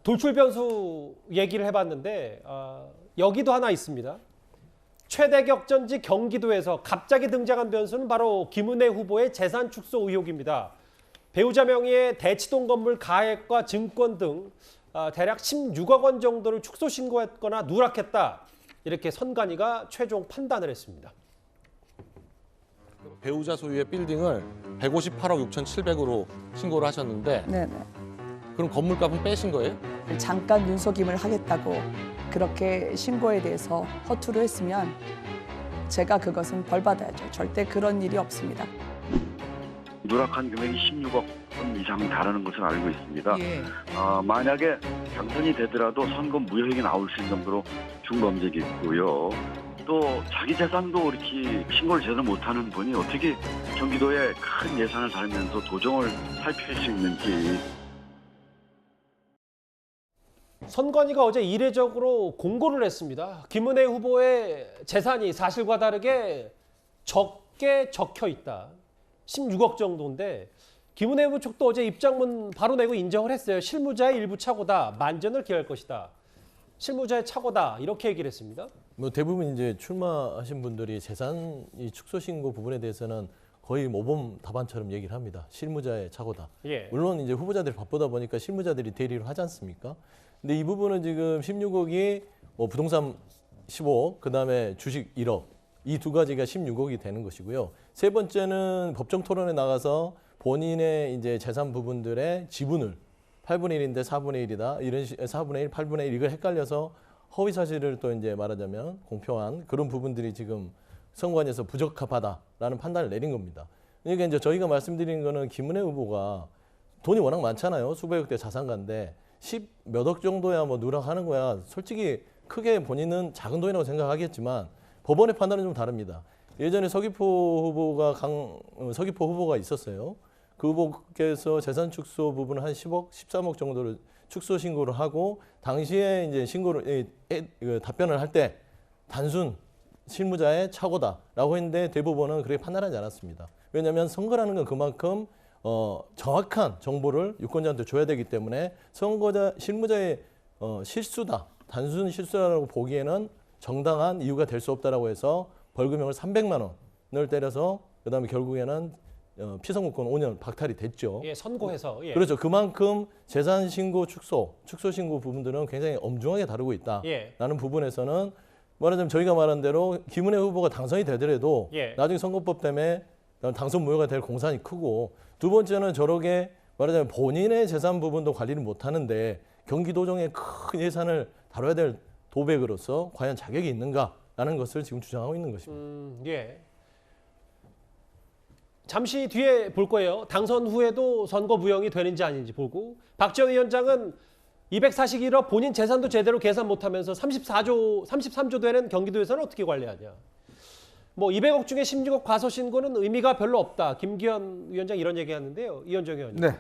돌출 변수 얘기를 해봤는데 여기도 하나 있습니다. 최대 격전지 경기도에서 갑자기 등장한 변수는 바로 김은혜 후보의 재산 축소 의혹입니다. 배우자 명의의 대치동 건물 가액과 증권 등 대략 16억 원 정도를 축소 신고했거나 누락했다. 이렇게 선관위가 최종 판단을 했습니다. 배우자 소유의 빌딩을 158억 6,700으로 신고를 하셨는데 네네. 그럼 건물값은 빼신 거예요? 잠깐 눈속임을 하겠다고 그렇게 신고에 대해서 허투루 했으면 제가 그것은 벌받아야죠. 절대 그런 일이 없습니다. 누락한 금액이 16억 원 이상 다르는 것을 알고 있습니다. 예. 만약에 당선이 되더라도 선거 무효액이 나올 수 있는 정도로 중범죄이고요. 또 자기 재산도 이렇게 신고를 제대로 못하는 분이 어떻게 경기도에 큰 예산을 달면서 도정을 살필 수 있는지. 선관위가 어제 이례적으로 공고를 했습니다. 김은혜 후보의 재산이 사실과 다르게 적게 적혀 있다. 16억 정도인데 김은혜 후보 측도 어제 입장문 바로 내고 인정을 했어요. 실무자의 일부 착오다. 만전을 기할 것이다. 실무자의 착오다. 이렇게 얘기를 했습니다. 뭐 대부분 이제 출마하신 분들이 재산 이 축소 신고 부분에 대해서는 거의 모범 답안처럼 얘기를 합니다. 실무자의 착오다. 예. 물론 이제 후보자들이 바쁘다 보니까 실무자들이 대리를 하지 않습니까? 근데 이 부분은 지금 16억이 뭐 부동산 15억, 그다음에 주식 1억 이 두 가지가 16억이 되는 것이고요. 세 번째는 법정 토론에 나가서 본인의 이제 재산 부분들의 지분을 8분의 1인데 4분의 1이다. 이런 4분의 1, 8분의 1 이걸 헷갈려서 허위 사실을 또 이제 말하자면 공표한 그런 부분들이 지금 선관위에서 부적합하다라는 판단을 내린 겁니다. 그러니까 이제 저희가 말씀드린 거는 김은혜 후보가 돈이 워낙 많잖아요. 수백억대 자산가인데 10 몇 억 정도야 뭐 누락하는 거야. 솔직히 크게 본인은 작은 돈이라고 생각하겠지만 법원의 판단은 좀 다릅니다. 예전에 서귀포 후보가 있었어요. 그 후보께서 재산 축소 부분을 한 10억, 13억 정도를 축소 신고를 하고 당시에 이제 답변을 할 때 단순 실무자의 착오다라고 했는데 대법원은 그렇게 판단하지 않았습니다. 왜냐하면 선거라는 건 그만큼 정확한 정보를 유권자한테 줘야 되기 때문에 실무자의 실수다, 단순 실수라고 보기에는 정당한 이유가 될 수 없다라고 해서 벌금형을 300만 원을 때려서 그다음에 결국에는 피선거권 5년 박탈이 됐죠. 예, 선고해서. 예. 그렇죠. 그만큼 재산 신고 축소 신고 부분들은 굉장히 엄중하게 다루고 있다라는 예. 부분에서는 말하자면 저희가 말한 대로 김은혜 후보가 당선이 되더라도 예. 나중에 선거법 때문에 당선 무효가 될 공산이 크고 두 번째는 저렇게 말하자면 본인의 재산 부분도 관리를 못하는데 경기도정의 큰 예산을 다뤄야 될 도백으로서 과연 자격이 있는가라는 것을 지금 주장하고 있는 것입니다. 예. 잠시 뒤에 볼 거예요. 당선 후에도 선거 무효이 되는지 아닌지 보고 박지원 위원장은 241억 본인 재산도 제대로 계산 못하면서 33조 되는 경기도에서는 어떻게 관리하냐. 뭐 200억 중에 16억 과소신고는 의미가 별로 없다. 김기현 위원장 이런 얘기하는데요. 이현정 의원님. 네.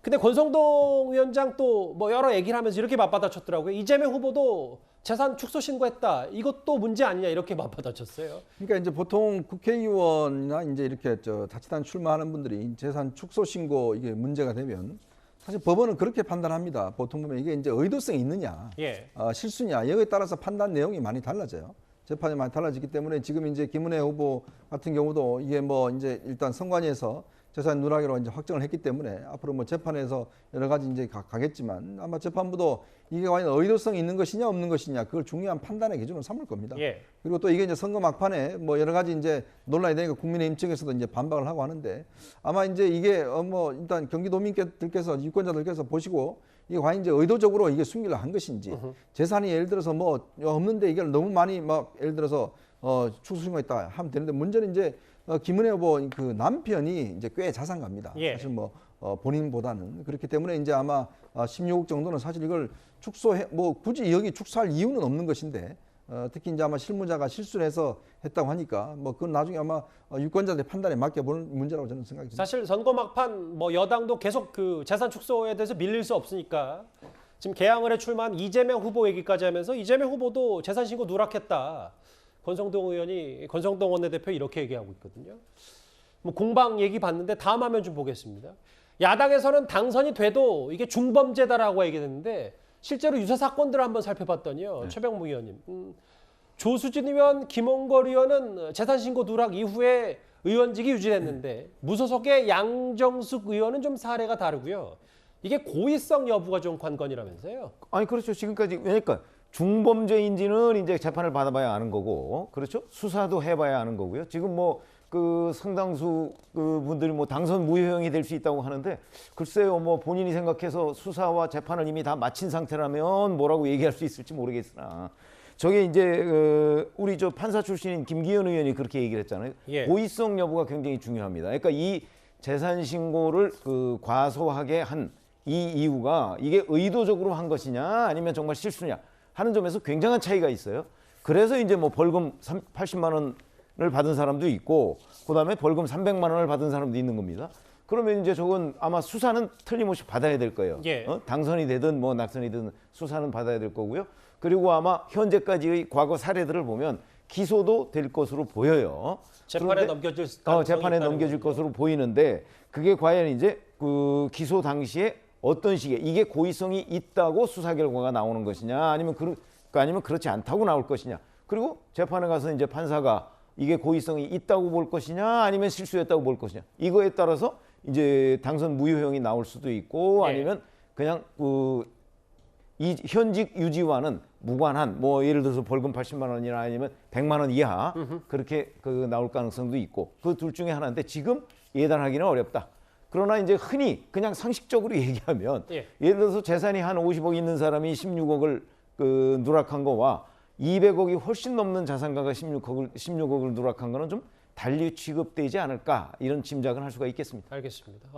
근데 권성동 위원장 또 뭐 여러 얘기를 하면서 이렇게 맞받아쳤더라고요. 이재명 후보도 재산 축소 신고했다. 이것도 문제 아니냐 이렇게 맞받아쳤어요. 그러니까 이제 보통 국회의원이나 이제 이렇게 자치단 출마하는 분들이 재산 축소 신고 이게 문제가 되면 사실 법원은 그렇게 판단합니다. 보통 보면 이게 이제 의도성이 있느냐, 예. 실수냐 여기에 따라서 판단 내용이 많이 달라져요. 재판이 많이 달라지기 때문에 지금 이제 김은혜 후보 같은 경우도 이게 뭐 이제 일단 선관위에서 재산 누락으로 이제 확정을 했기 때문에 앞으로 뭐 재판에서 여러 가지 이제 가겠지만 아마 재판부도 이게 과연 의도성이 있는 것이냐 없는 것이냐 그걸 중요한 판단의 기준으로 삼을 겁니다. 예. 그리고 또 이게 이제 선거 막판에 뭐 여러 가지 이제 논란이 되니까 국민의힘 측에서도 이제 반박을 하고 하는데 아마 이제 이게 뭐 일단 경기도민들께서 유권자들께서 보시고 이게 과연 이제 의도적으로 이게 숨기려 한 것인지 재산이 예를 들어서 뭐 없는데 이걸 너무 많이 막 예를 들어서 축소 신고했다 하면 되는데 문제는 이제 김은혜 후보 그 남편이 이제 꽤 자산가입니다. 예. 사실 뭐 본인보다는 그렇기 때문에 이제 아마 16억 정도는 사실 이걸 축소해 뭐 굳이 여기 축소할 이유는 없는 것인데 특히 이제 아마 실무자가 실수를 해서 했다고 하니까 뭐 그건 나중에 아마 유권자들의 판단에 맡겨보는 문제라고 저는 생각이 듭니다. 사실 선거 막판 뭐 여당도 계속 그 재산 축소에 대해서 밀릴 수 없으니까 지금 개항을에 출마한 이재명 후보 얘기까지 하면서 이재명 후보도 재산 신고 누락했다. 권성동 원내대표 이렇게 얘기하고 있거든요. 뭐 공방 얘기 봤는데 다음 화면 좀 보겠습니다. 야당에서는 당선이 돼도 이게 중범죄다라고 얘기했는데 실제로 유사 사건들을 한번 살펴봤더니요. 최병무 의원님. 조수진 의원, 김홍걸 의원은 재산신고 누락 이후에 의원직이 유지됐는데 무소속의 양정숙 의원은 좀 사례가 다르고요. 이게 고의성 여부가 좀 관건이라면서요. 아니 그렇죠. 지금까지 그러니까 중범죄인지는 이제 재판을 받아봐야 아는 거고, 그렇죠? 수사도 해봐야 아는 거고요. 지금 뭐 그 상당수 그 분들이 뭐 당선 무효형이 될 수 있다고 하는데, 글쎄요, 뭐 본인이 생각해서 수사와 재판을 이미 다 마친 상태라면 뭐라고 얘기할 수 있을지 모르겠으나, 저게 이제 우리 저 판사 출신인 김기현 의원이 그렇게 얘기를 했잖아요. 예. 고의성 여부가 굉장히 중요합니다. 그러니까 이 재산 신고를 그 과소하게 한 이 이유가 이게 의도적으로 한 것이냐 아니면 정말 실수냐 하는 점에서 굉장한 차이가 있어요. 그래서 이제 뭐 벌금 80만 원을 받은 사람도 있고, 그다음에 벌금 300만 원을 받은 사람도 있는 겁니다. 그러면 이제 저건 아마 수사는 틀림없이 받아야 될 거예요. 예. 당선이 되든 뭐 낙선이든 수사는 받아야 될 거고요. 그리고 아마 현재까지의 과거 사례들을 보면 기소도 될 것으로 보여요. 재판에 그런데 넘겨질 가능성이 재판에 있다는 넘겨질 거죠. 것으로 보이는데, 그게 과연 이제 그 기소 당시에 어떤 식의 이게 고의성이 있다고 수사 결과가 나오는 것이냐, 아니면 아니면 그렇지 않다고 나올 것이냐. 그리고 재판에 가서 이제 판사가 이게 고의성이 있다고 볼 것이냐, 아니면 실수였다고 볼 것이냐. 이거에 따라서 이제 당선 무효형이 나올 수도 있고, 예. 아니면 그냥 이 현직 유지와는 무관한, 뭐 예를 들어서 벌금 80만 원이나 아니면 100만 원 이하 그렇게 나올 가능성도 있고, 그 둘 중에 하나인데 지금 예단하기는 어렵다. 그러나 이제 흔히 그냥 상식적으로 얘기하면, 예. 예를 들어서 재산이 한 50억 있는 사람이 16억을 누락한 거와 200억이 훨씬 넘는 자산가가 16억을 누락한 거는 좀 달리 취급되지 않을까, 이런 짐작을 할 수가 있겠습니다. 알겠습니다.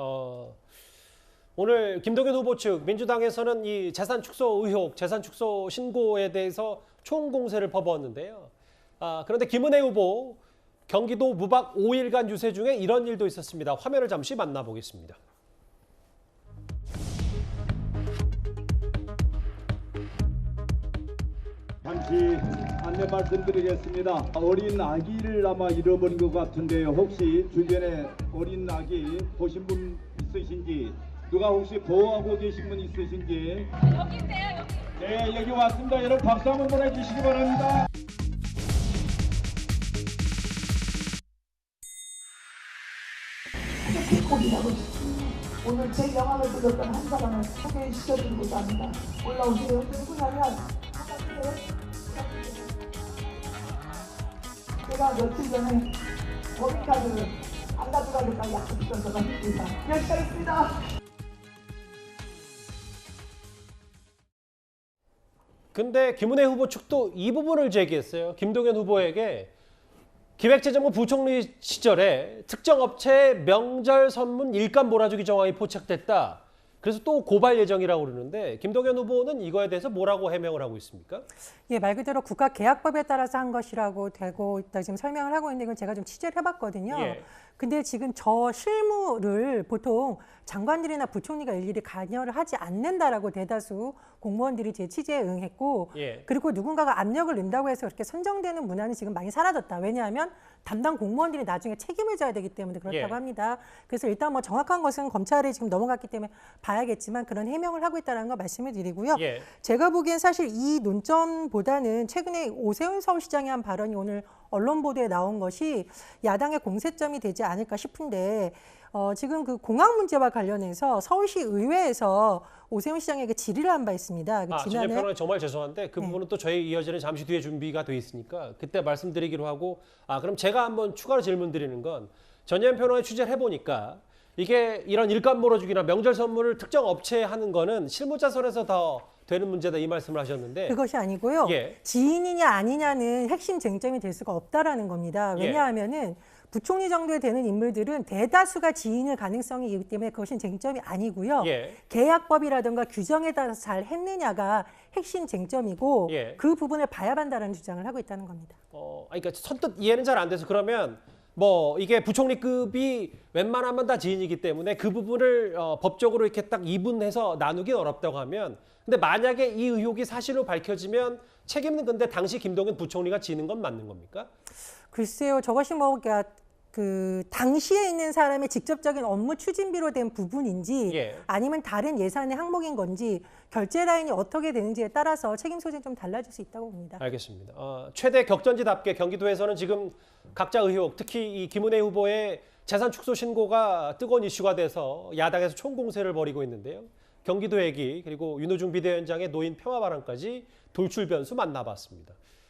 오늘 김동연 후보 측 민주당에서는 이 재산 축소 의혹, 재산 축소 신고에 대해서 총공세를 퍼부었는데요. 그런데 김은혜 후보 경기도 무박 5일간 유세 중에 이런 일도 있었습니다. 화면을 잠시 만나보겠습니다. 잠시 안내 말씀드리겠습니다. 어린 아기를 아마 잃어버린 것 같은데요. 혹시 주변에 어린 아기 보신 분 있으신지, 누가 혹시 보호하고 계신 분 있으신지. 여기 있어요, 여기. 네, 여기 왔습니다. 여러분 박수 한번 보내주시기 바랍니다. 오늘 제 영화를 찍었던 한 사람을 소개시켜드리고자 합니다. 올라오세요. 누구냐면 제가 며칠 전에 법인카드를 안 가져가겠다고 약속했던 사람 있습니다. 여기가 있습니다. 근데 김은혜 후보 측도 이 부분을 제기했어요. 김동연 후보에게 기획재정부 부총리 시절에 특정 업체의 명절 선문 일감 몰아주기 정황이 포착됐다. 그래서 또 고발 예정이라고 그러는데 김동연 후보는 이거에 대해서 뭐라고 해명을 하고 있습니까? 예, 말 그대로 국가계약법에 따라서 한 것이라고 되고 있다 지금 설명을 하고 있는데, 이건 제가 좀 취재를 해봤거든요. 예. 근데 지금 저 실무를 보통 장관들이나 부총리가 일일이 관여를 하지 않는다라고 대다수 공무원들이 제 취재에 응했고, 예. 그리고 누군가가 압력을 넣는다고 해서 그렇게 선정되는 문화는 지금 많이 사라졌다. 왜냐하면 담당 공무원들이 나중에 책임을 져야 되기 때문에 그렇다고 예. 합니다. 그래서 일단 뭐 정확한 것은 검찰에 지금 넘어갔기 때문에 봐야겠지만 그런 해명을 하고 있다는 거 말씀을 드리고요. 예. 제가 보기엔 사실 이 논점보다는 최근에 오세훈 서울시장의 한 발언이 오늘 언론 보도에 나온 것이 야당의 공세점이 되지 않을까 싶은데, 지금 그 공항 문제와 관련해서 서울시 의회에서 오세훈 시장에게 질의를 한 바 있습니다. 진행 평론 정말 죄송한데 그 네. 부분은 또 저희 이어지는 잠시 뒤에 준비가 돼 있으니까 그때 말씀드리기로 하고, 그럼 제가 한번 추가로 질문 드리는 건, 전현 평론에 취재를 해보니까 이게 이런 일감 몰아주기나 명절 선물을 특정 업체에 하는 거는 실무자 선에서 더 되는 문제다, 이 말씀을 하셨는데, 그것이 아니고요. 예. 지인이냐 아니냐는 핵심 쟁점이 될 수가 없다라는 겁니다. 예. 왜냐하면은 부총리 정도에 되는 인물들은 대다수가 지인일 가능성이 있기 때문에 그것은 쟁점이 아니고요. 예. 계약법이라든가 규정에 따라서 잘 했느냐가 핵심 쟁점이고, 예. 그 부분을 봐야 한다는 주장을 하고 있다는 겁니다. 그러니까 선뜻 이해는 잘 안 돼서, 그러면 뭐 이게 부총리급이 웬만하면 다 지인이기 때문에 그 부분을 법적으로 이렇게 딱 이분해서 나누기 어렵다고 하면, 근데 만약에 이 의혹이 사실로 밝혀지면 책임은 근데 당시 김동연 부총리가 지는 건 맞는 겁니까? 글쎄요, 저것이 뭐 그러니까 그 당시에 있는 사람의 직접적인 업무 추진비로 된 부분인지 예. 아니면 다른 예산의 항목인 건지 결제 라인이 어떻게 되는지에 따라서 책임 소재는 좀 달라질 수 있다고 봅니다. 알겠습니다. 최대 격전지답게 경기도에서는 지금 각자 의혹, 특히 이 김은혜 후보의 재산 축소 신고가 뜨거운 이슈가 돼서 야당에서 총공세를 벌이고 있는데요. 경기도 얘기 그리고 윤호중 비대위원장의 노인 평화 발언까지 돌출 변수 만나봤습니다.